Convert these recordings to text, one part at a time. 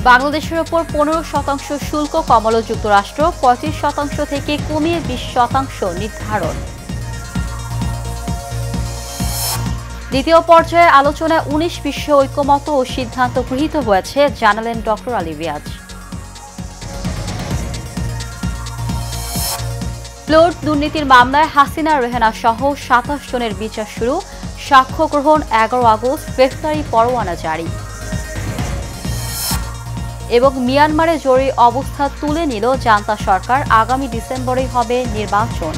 বাংলাদেশের ওপর 15% শুল্ক কমাল যুক্তরাষ্ট্র, 35% থেকে কমিয়ে 20% নির্ধারণ। দ্বিতীয় পর্যায়ে আলোচনায় 19 বিশ্বে ঐকমত্য ও সিদ্ধান্ত গৃহীত হয়েছে, জানালেন ডক্টর আলী রিয়াজ। প্লট দুর্নীতির মামলায় হাসিনা রেহানা সহ 27 জনের বিচার শুরু, সাক্ষ্য গ্রহণ 11 আগস্ট, গ্রেফতারি পরোয়ানা জারি। এবং মিয়ানমারে জরুরি অবস্থা তুলে নিল জান্তা সরকার, আগামী ডিসেম্বরেই হবে নির্বাচন।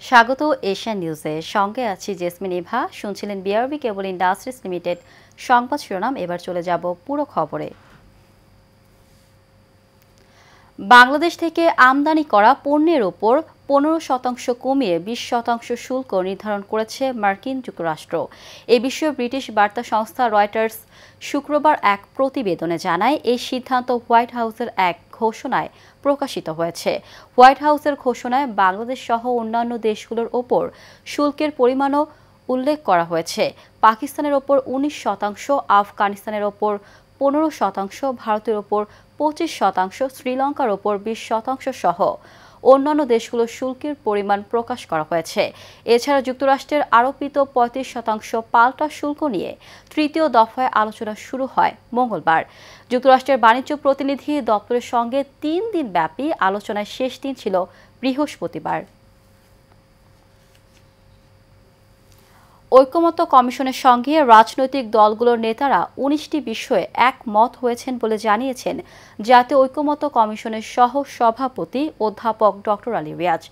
স্বাগত এশিয়ান নিউজে, সঙ্গে আছি জেসমিন ইভা। শুনছিলেন বিআরবি কেবল ইন্ডাস্ট্রিজ লিমিটেড সংবাদ শিরোনাম। এবার চলে যাব পুরো খবরে। বাংলাদেশ থেকে আমদানি করা পণ্যের ওপর 15% কমিয়ে 20% শুল্ক নির্ধারণ করেছে মার্কিন যুক্তরাষ্ট্র। এ বিষয়ে ব্রিটিশ বার্তা সংস্থা রয়টার্স শুক্রবার এক প্রতিবেদনে জানায়, এই সিদ্ধান্ত হোয়াইট হাউসের এক ঘোষণায় প্রকাশিত হয়েছে। হোয়াইট হাউসের ঘোষণায় বাংলাদেশ সহ অন্যান্য দেশগুলোর ওপর শুল্কের পরিমাণও উল্লেখ করা হয়েছে। পাকিস্তানের ওপর 19%, আফগানিস্তানের ওপর 15%, ভারতের ওপর 25%, শ্রীলঙ্কার ওপর 20% সহ অন্যান্য দেশগুলোর শুল্কের পরিমাণ প্রকাশ করা হয়েছে। এছাড়া যুক্তরাষ্ট্রের আরোপিত 35% পাল্টা শুল্ক নিয়ে তৃতীয় দফায় আলোচনা শুরু হয় মঙ্গলবার। যুক্তরাষ্ট্রের বাণিজ্য প্রতিনিধি দপ্তরের সঙ্গে 3 দিন ব্যাপী আলোচনায় শেষ দিন ছিল বৃহস্পতিবার। ঐকমত্য কমিশনের সঙ্গে রাজনৈতিক দলগুলোর নেতারা 19টি বিষয়ে একমত হয়েছেন বলে জানিয়েছেন জাতীয় ঐকমত্য কমিশনের সহ সভাপতি অধ্যাপক ডক্টর আলী রিয়াজ।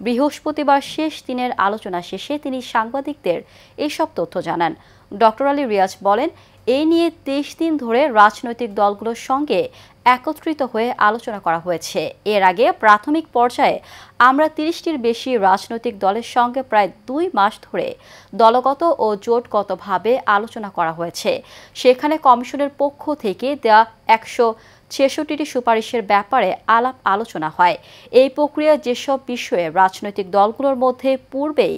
বৃহস্পতিবার শেষ দিনের আলোচনা শেষে তিনি সাংবাদিকদের এসব তথ্য জানান। ডক্টর আলী রিয়াজ বলেন, এই নিয়ে 23 দিন ধরে রাজনৈতিক দলগুলোর সঙ্গে একত্রিত হয়ে আলোচনা করা হয়েছে। এর আগে প্রাথমিক পর্যায়ে আমরা 30টির বেশি রাজনৈতিক দলের সঙ্গে প্রায় 2 মাস ধরে দলগত ও জোটগতভাবে আলোচনা করা হয়েছে। সেখানে কমিশনের পক্ষ থেকে দেয়া 166টি সুপারিশের ব্যাপারে আলাপ আলোচনা হয়। এই প্রক্রিয়ায় যেসব বিষয়ে রাজনৈতিক দলগুলোর মধ্যে পূর্বেই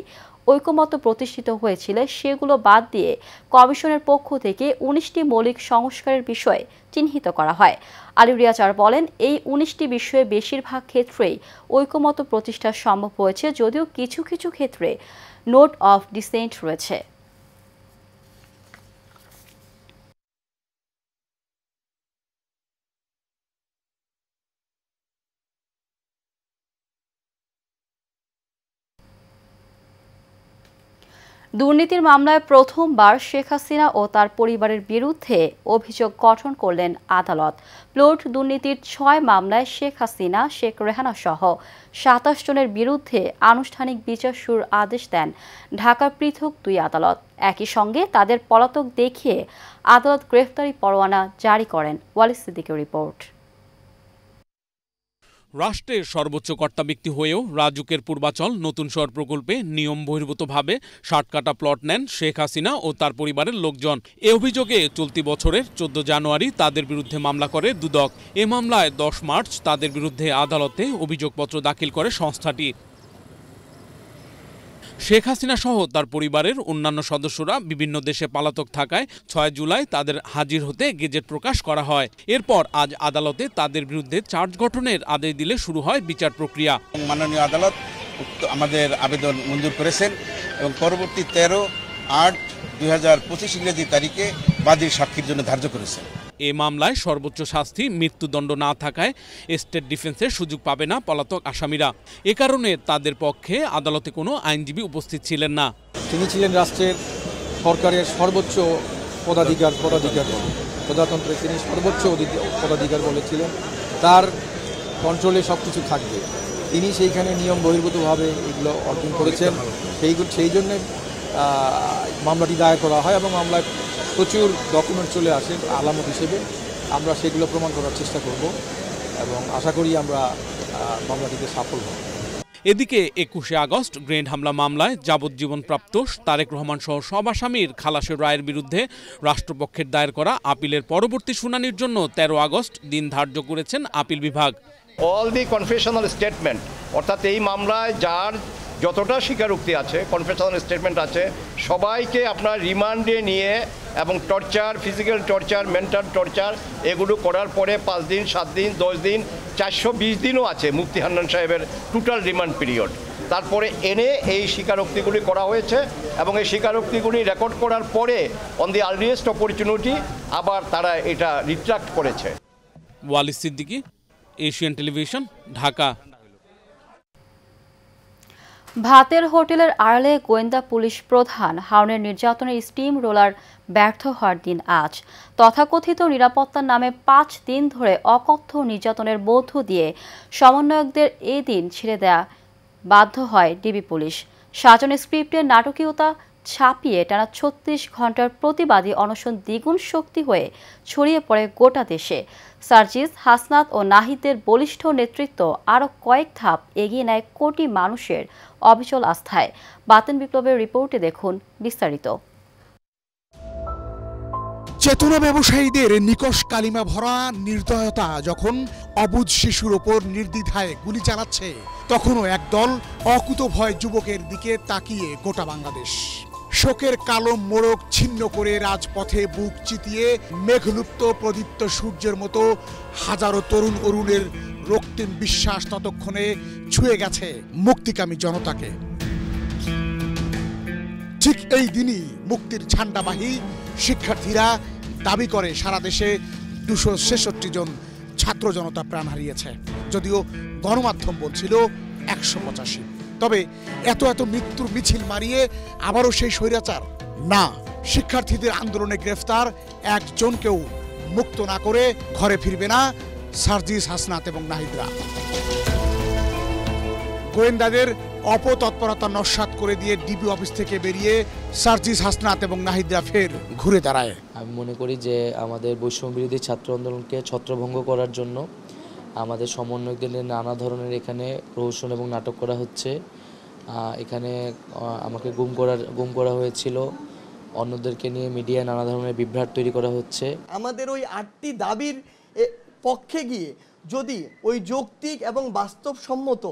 ঐকমত্য প্রতিষ্ঠিত হয়েছিল সেগুলো বাদ দিয়ে কমিশনের পক্ষ থেকে 19টি মৌলিক সংস্কারের বিষয় চিহ্নিত করা হয়। আলী রিয়াজ আর বলেন, এই 19টি বিষয়ে বেশিরভাগ ক্ষেত্রেই ঐকমত্য প্রতিষ্ঠা সম্ভব হয়েছে, যদিও কিছু কিছু ক্ষেত্রে নোট অফ ডিসেন্ট রয়েছে। দুর্নীতির মামলায় প্রথমবার শেখ হাসিনা ও তার পরিবারের বিরুদ্ধে অভিযোগ গঠন করলেন আদালত। প্লট দুর্নীতির 6 মামলায় শেখ হাসিনা, শেখ রেহানা সহ 27 জনের বিরুদ্ধে আনুষ্ঠানিক বিচার শুরুর আদেশ দেন ঢাকার পৃথক 2 আদালত। একই সঙ্গে তাদের পলাতক দেখিয়ে আদালত গ্রেফতারি পরোয়ানা জারি করেন। ওয়ালিদ সিদ্দিকের রিপোর্ট। রাষ্ট্রের সর্বোচ্চ কর্তা ব্যক্তি হয়েও রাজুকের পূর্বাচল নতুন শহর প্রকল্পে নিয়ম বহির্ভূতভাবে 60 কাঠা প্লট নেন শেখ হাসিনা ও তার পরিবারের লোকজন। এ অভিযোগে চলতি বছরের 14 জানুয়ারি তাদের বিরুদ্ধে মামলা করে দুদক। এ মামলায় 10 মার্চ তাদের বিরুদ্ধে আদালতে অভিযোগপত্র দাখিল করে সংস্থাটি। শেখ হাসিনা সহ তার পরিবারের অন্যান্য সদস্যরা বিভিন্ন দেশে পলাতক থাকায় 6 জুলাই তাদের হাজির হতে গেজেট প্রকাশ করা হয়। এরপর আজ আদালতে তাদের বিরুদ্ধে চার্জ গঠনের আদেশ দিলে শুরু হয় বিচার প্রক্রিয়া। মাননীয় আদালত আমাদের আবেদন মঞ্জুর করেছেন এবং পরবর্তী 13/8/2025 ইংরেজি তারিখে বাদীর সাক্ষীর জন্য ধার্য করেছেন। এ মামলায় সর্বোচ্চ শাস্তি মৃত্যুদণ্ড না থাকায় স্টেট ডিফেন্সের সুযোগ পাবে না পলাতক আসামিরা। এ কারণে তাদের পক্ষে আদালতে কোনো আইনজীবী উপস্থিত ছিলেন না। তিনি ছিলেন রাষ্ট্রের সরকারের সর্বোচ্চ পদাধিকার প্রজাতন্ত্রে তিনি সর্বোচ্চ পদাধিকার বলেছিলেন, তার কন্ট্রোলে সব কিছু থাকবে। তিনি সেইখানে নিয়ম বহির্ভূতভাবে এগুলো অর্জন করেছেন, সেই জন্যে মামলাটি দায়ের করা হয় এবং মামলায় প্রচুর ডকুমেন্ট চলে আসে আলামত হিসেবে। আমরা সেগুলো প্রমাণ করার চেষ্টা করব এবং আশা করি আমরা মামলাটিতে সফল হব। এদিকে ২১শে আগস্ট গ্রেনেড হামলা মামলায় যাবজ্জীবনপ্রাপ্ত তারেক রহমান সহ সব আসামির খালাসের রায়ের বিরুদ্ধে রাষ্ট্রপক্ষের দায়ের করা আপিলের পরবর্তী শুনানির জন্য ১৩ আগস্ট দিন ধার্য করেছেন আপিল বিভাগ। অল দি কনফেশনাল স্টেটমেন্ট, অর্থাৎ এই মামলায় যার যতটা স্বীকারোক্তি আছে, কনফেশনাল স্টেটমেন্ট আছে, সবাইকে আপনার রিমান্ডে নিয়ে এবং torture, physical torture, mental torture এগুলো করার পরে 5 দিন, 7 দিন, 10 দিন, 420 দিনও আছে মুফতি হান্নান সাহেবের টোটাল রিমান্ড পিরিয়ড। তারপরে এনে এই স্বীকারোক্তিগুলি করা হয়েছে এবং এই স্বীকারোক্তিগুলি রেকর্ড করার পরে অন দি আর্লিয়েস্ট অপরচুনিটি আবার তারা এটা রিট্রাক্ট করেছে। Walid Siddiqui, Asian television, Dhaka. ভাতের হোটেলের আড়ালে গোয়েন্দা পুলিশ প্রধান হারুনের নির্যাতনের স্টিম রোলার ব্যর্থ হওয়ার দিন আজ। তথাকথিত নিরাপত্তার নামে 5 দিন ধরে অকথ্য নির্যাতনের মধ্য দিয়ে সমন্বয়কদের এই দিন ছেড়ে দেয়া বাধ্য হয় ডিবি পুলিশ। সাজানো স্ক্রিপ্টের নাটকীয়তা ছাপিয়ে টানা 36 ঘন্টার প্রতিবাদী অনশন দ্বিগুণ শক্তি হয়ে ছড়িয়ে পড়ে গোটা দেশে। সার্জিস, হাসনাত ও নাহিদের বলিষ্ঠ নেতৃত্ব আরও কয়েক ধাপ এগিয়ে নেয় কোটি মানুষের অবিচল আস্থায়। বাতেন বিপ্লবের রিপোর্টে দেখুন বিস্তারিত। চেতনা ব্যবসায়ীদের নিকষ কালিমা ভরা নির্দয়তা যখন অবুঝ শিশুর ওপর নির্দ্বিধায় গুলি চালাচ্ছে, তখনও একদল অকুতভয় যুবকের দিকে তাকিয়ে গোটা বাংলাদেশ। শোকের কালো মোড়ক ছিন্ন করে রাজপথে বুক চিতিয়ে মেঘলুপ্ত প্রদীপ্ত সূর্যের মতো হাজারো তরুণ অরুণের রক্তিম বিশ্বাস ততক্ষণে ছুঁয়ে গেছে মুক্তিকামী জনতাকে। ঠিক এই দিনই মুক্তির ঝান্ডাবাহী শিক্ষার্থীরা দাবি করে সারা দেশে 266 জন ছাত্র জনতা প্রাণ হারিয়েছে, যদিও গণমাধ্যম বলছিল 185। তবে এত মৃত্যুর মিছিল মারিয়ে আবারও সেই স্বৈরাচার? না, শিক্ষার্থীদের আন্দোলনে গ্রেফতার একজনকেও মুক্ত না করে ঘরে ফিরবে না সার্জিস, হাসনাত এবং নাহিদরা। গোয়েন্দাদের অপতৎপরতা নস্যাৎ করে দিয়ে ডিবি অফিস থেকে বেরিয়ে সার্জিস, হাসনাত এবং নাহিদরা ফের ঘুরে দাঁড়ায়। আমি মনে করি যে আমাদের বৈষম্য বিরোধী ছাত্র আন্দোলনকে ছত্রভঙ্গ করার জন্য আমাদের সমন্বয়কদের নানা ধরনের এখানে প্রহসন এবং নাটক করা হচ্ছে। এখানে আমাকে গুম করা হয়েছিল, অন্যদেরকে নিয়ে মিডিয়ায় নানা ধরনের বিভ্রাট তৈরি করা হচ্ছে। আমাদের ওই 8টি দাবির পক্ষে গিয়ে যদি ওই যৌক্তিক এবং বাস্তবসম্মত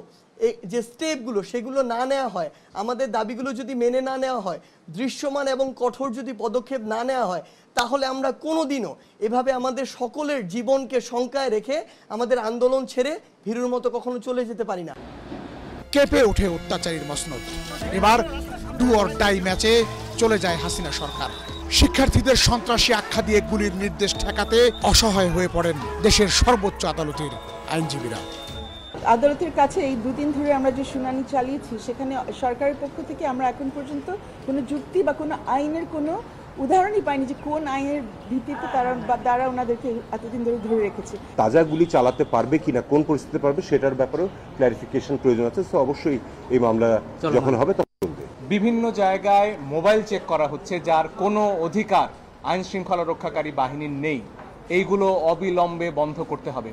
যে স্টেপগুলো সেগুলো না নেওয়া হয়, আমাদের দাবিগুলো যদি মেনে না নেওয়া হয়, দৃশ্যমান এবং কঠোর যদি পদক্ষেপ না নেওয়া হয়, তাহলে আমরা কোনোদিনও এভাবে আমাদের সকলের জীবনকে শঙ্কায় রেখে আমাদের আন্দোলন ছেড়ে ভীরুর মতো কখনো চলে যেতে পারি না। কেঁপে ওঠে অত্যাচারীর মসনদ। এবার ডু অর ডাই ম্যাচে চলে যায় হাসিনা সরকার। শিক্ষার্থীদের সন্ত্রাসী আখ্যা দিয়ে গুলির নির্দেশ ঠেকাতে অসহায় হয়ে পড়েন দেশের সর্বোচ্চ আদালতের আইনজীবীরা। আদালতের কাছে এই 2 দিন ধরে আমরা যে শুনানি চালিয়েছি, সেখানে সরকারের পক্ষ থেকে আমরা এখন পর্যন্ত কোনো যুক্তি বা কোনো আইনের কোনো উদাহরণই পাইনি যে কোন আইনের ভিত্তিতে তারা ওনাদেরকে এতদিন ধরে ধরে রেখেছে। তাজা গুলি চালাতে পারবে কিনা, কোন পরিস্থিতিতে পারবে, সেটার ব্যাপারেও ক্ল্যারিফিকেশন প্রয়োজন আছে। তো অবশ্যই এই মামলা যখন হবে তখন চলবে। বিভিন্ন জায়গায় মোবাইল চেক করা হচ্ছে, যার কোনো অধিকার আইন শৃঙ্খলা রক্ষাকারী বাহিনীর নেই। এইগুলো অবিলম্বে বন্ধ করতে হবে।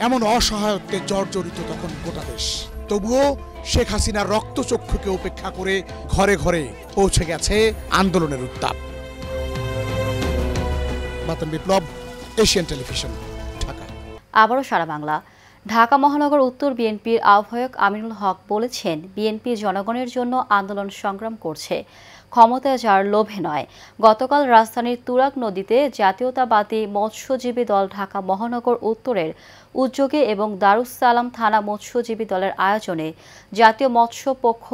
এমন অসহায়ত্বে জর্জরিত তখন গোটা দেশ। তবুও শেখ হাসিনার রক্তচক্ষুকে উপেক্ষা করে ঘরে ঘরে পৌঁছে গেছে আন্দোলনের উত্তাপ। বাতেন বিপ্লব, এশিয়ান টেলিভিশন, ঢাকা। আবারও সারা বাংলা। ঢাকা মহানগর উত্তর বিএনপির আহ্বায়ক আমিনুল হক বলেছেন, বিএনপি জনগণের জন্য আন্দোলন সংগ্রাম করছে, ক্ষমতায় যাওয়ার লোভে নয়। গতকাল রাজধানীর তুরাগ নদীতে জাতীয়তাবাদী মৎস্যজীবী দল ঢাকা মহানগর উত্তরের উদ্যোগে এবং দারুস সালাম থানা মৎস্যজীবী দলের আয়োজনে জাতীয় মৎস্য পক্ষ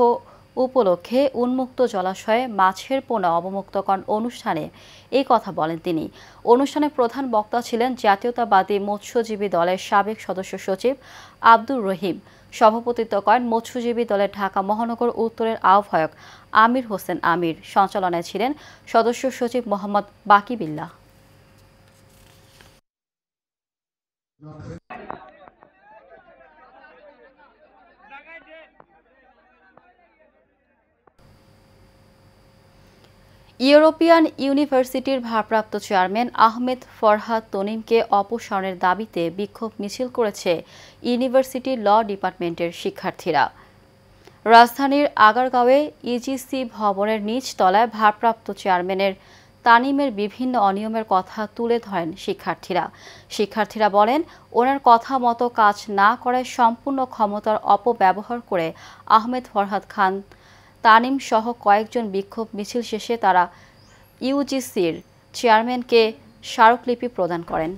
উপলক্ষে উন্মুক্ত জলাশয়ে মাছের পোনা অবমুক্তকরণ অনুষ্ঠানে এই কথা বলেন তিনি। অনুষ্ঠানে প্রধান বক্তা ছিলেন জাতীয়তাবাদী মৎস্যজীবী দলের সাবেক সদস্য সচিব আব্দুর রহিম। সভাপতিত্ব করেন মৎস্যজীবী দলের ঢাকা মহানগর উত্তরের আহ্বায়ক আমির হোসেন আমির। সঞ্চালনায় ছিলেন সদস্য সচিব মোহাম্মদ বাকি বিল্লাহ। ইউরোপিয়ান ইউনিভার্সিটির ভারপ্রাপ্ত চেয়ারম্যান আহমেদ ফরহাদ তনিমকে অপসারণের দাবিতে বিক্ষোভ মিছিল করেছে ইউনিভার্সিটি ল ডিপার্টমেন্টের শিক্ষার্থীরা। রাজধানীর আগারগাঁওয়ে ইজিসি ভবনের নিচ তলায় ভারপ্রাপ্ত চেয়ারম্যানের তানিমের বিভিন্ন অনিয়মের কথা তুলে ধরেন শিক্ষার্থীরা বলেন, ওনার কথা মতো কাজ না করায় সম্পূর্ণ ক্ষমতার অপব্যবহার করে আহমেদ ফরহাদ খান, তানিম সহ কয়েকজন বিক্ষোভ মিছিল শেষে তারা ইউজিসির চেয়ারম্যানকে স্মারকলিপি প্রদান করেন।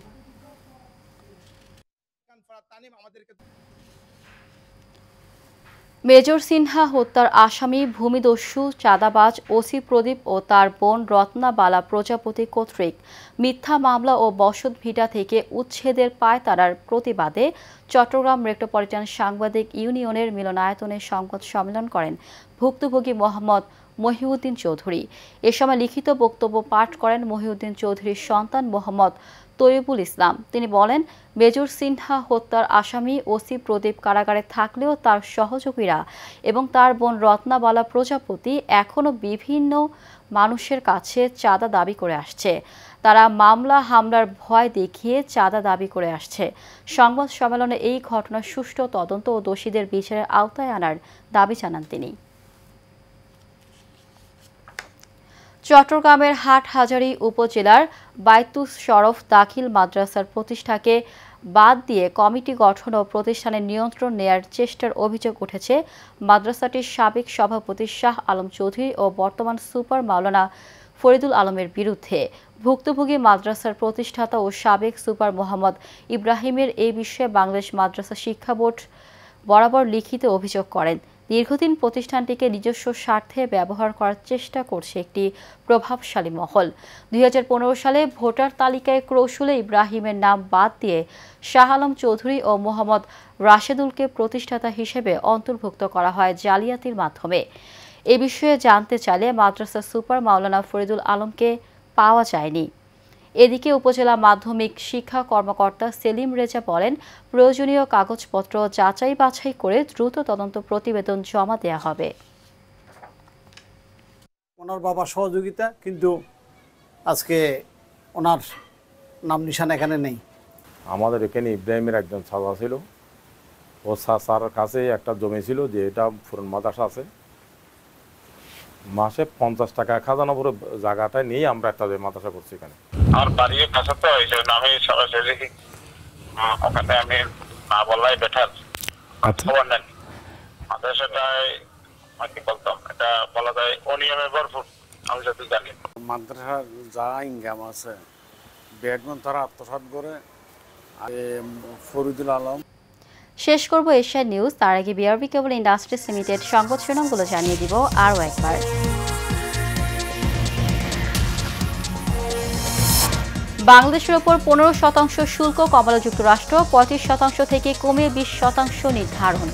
মেজর সিনহা হত্যার আসামি ভূমিদস্যু চাঁদাবাজ ওসি প্রদীপ ও তার বোন রত্নাবালা প্রজাপতি কর্তৃক মিথ্যা মামলা ও বসতভিটা থেকে উচ্ছেদের পায়তারার প্রতিবাদে চট্টগ্রাম মেট্রোপলিটন সাংবাদিক ইউনিয়নের মিলনায়তনে সংবাদ সম্মেলন করেন ভুক্তভোগী মোহাম্মদ মহিউদ্দিন চৌধুরী। এ সময় লিখিত বক্তব্য পাঠ করেন মহিউদ্দিন চৌধুরীর সন্তান মোহাম্মদ তৈয়বুল ইসলাম। তিনি বলেন, মেজর সিনহা হত্যার আসামি ওসি প্রদীপ কারাগারে থাকলেও তার সহযোগীরা এবং তার বোন রত্নাবালা প্রজাপতি এখনও বিভিন্ন মানুষের কাছে চাঁদা দাবি করে আসছে। তারা মামলা হামলার ভয় দেখিয়ে চাঁদা দাবি করে আসছে। সংবাদ সম্মেলনে এই ঘটনার সুষ্ঠু তদন্ত ও দোষীদের বিচারের আওতায় আনার দাবি জানান তিনি। চট্টগ্রামের হাটহাজারী উপজেলার বাইতুস শরফ দাখিল মাদ্রাসার প্রতিষ্ঠাকে বাদ দিয়ে কমিটি গঠন ও প্রতিষ্ঠানের নিয়ন্ত্রণ নেয়ার চেষ্টার অভিযোগ উঠেছে মাদ্রাসাটির সাবেক সভাপতি শাহ আলম চৌধুরী ও বর্তমান সুপার মাওলানা ফরিদুল আলমের বিরুদ্ধে। ভুক্তভোগী মাদ্রাসার প্রতিষ্ঠাতা ও সাবেক সুপার মোহাম্মদ ইব্রাহিমের এই বিষয়ে বাংলাদেশ মাদ্রাসা শিক্ষা বোর্ড বরাবর লিখিত অভিযোগ করেন। দীর্ঘদিন প্রতিষ্ঠানটিকে নিজস্ব স্বার্থে ব্যবহার করার চেষ্টা করছে একটি প্রভাবশালী মহল। 2015 সালে ভোটার তালিকায় কৌশলে ইব্রাহিমের নাম বাদ দিয়ে শাহ আলম চৌধুরী ও মোহাম্মদ রাশেদুলকে প্রতিষ্ঠাতা হিসেবে অন্তর্ভুক্ত করা হয় জালিয়াতির মাধ্যমে। এ বিষয়ে জানতে চাইলে মাদ্রাসা সুপার মাওলানা ফরিদুল আলমকে পাওয়া যায়নি। এদিকে উপজেলা মাধ্যমিক শিক্ষা কর্মকর্তা সেলিম রেজা বলেন, প্রয়োজনীয় কাগজপত্র যাচাই বাছাই করে দ্রুত তদন্ত প্রতিবেদন জমা দেওয়া হবে। ওনার বাবার সহযোগিতা, কিন্তু আজকে ওনার নাম নিশান এখানে নেই। আমাদের এখানে ইব্রাহিমের একজন চাচা ছিল, ও চাচার কাছে একটা জমি ছিল, যে এটা পুরান মাদ্রাসা আছে, মাসে 50 টাকা খাজানা পুরো জায়গাটা নিয়ে আমরা একটা মাদ্রাসা করছি এখানে। আমার বাড়ির কাছে তো এই জন্য আমি সরাসরি ওখানে আমি না বললাই বেটার। খবর নেন মাদ্রাসাটায় কি বলতাম, এটা বলা যায় অনিয়মে ভরপুর। আমি যদি জানি মাদ্রাসার যা ইনকাম আছে বেগম তারা আত্মসাৎ করে। ফরিদুল আলম। শেষ করব এশিয়া নিউজ। তার আগে বিআরবি কেবল ইন্ডাস্ট্রিজ লিমিটেড সংবাদ শিরোনামগুলো জানিয়ে দিব আরও একবার। বাংলাদেশের ওপর 15% শুল্ক কমালো যুক্তরাষ্ট্র, 35% থেকে কমে 20% নির্ধারণ।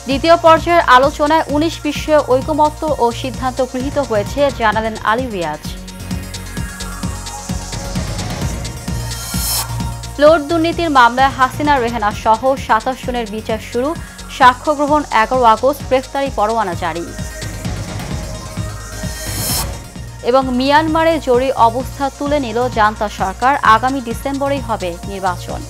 দ্বিতীয় পর্যায়ের আলোচনায় 19 বিষয়ে ঐকমত্য ও সিদ্ধান্ত গৃহীত হয়েছে, জানালেন আলী রিয়াজ। প্লট দুর্নীতির মামলায় হাসিনা রেহানা সহ 27 জনের বিচার শুরু, সাক্ষ্য গ্রহণ 11 আগস্ট, গ্রেফতারি পরোয়ানা জারি। এবং মিয়ানমারে জরুরি অবস্থা তুলে নিল জান্তা সরকার, আগামী ডিসেম্বরেই হবে নির্বাচন।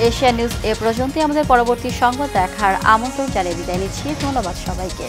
এশিয়া নিউজ এ পর্যন্তই। আমাদের পরবর্তী সংবাদ দেখার আমন্ত্রণ জানিয়ে বিদায় নিচ্ছি। ধন্যবাদ সবাইকে।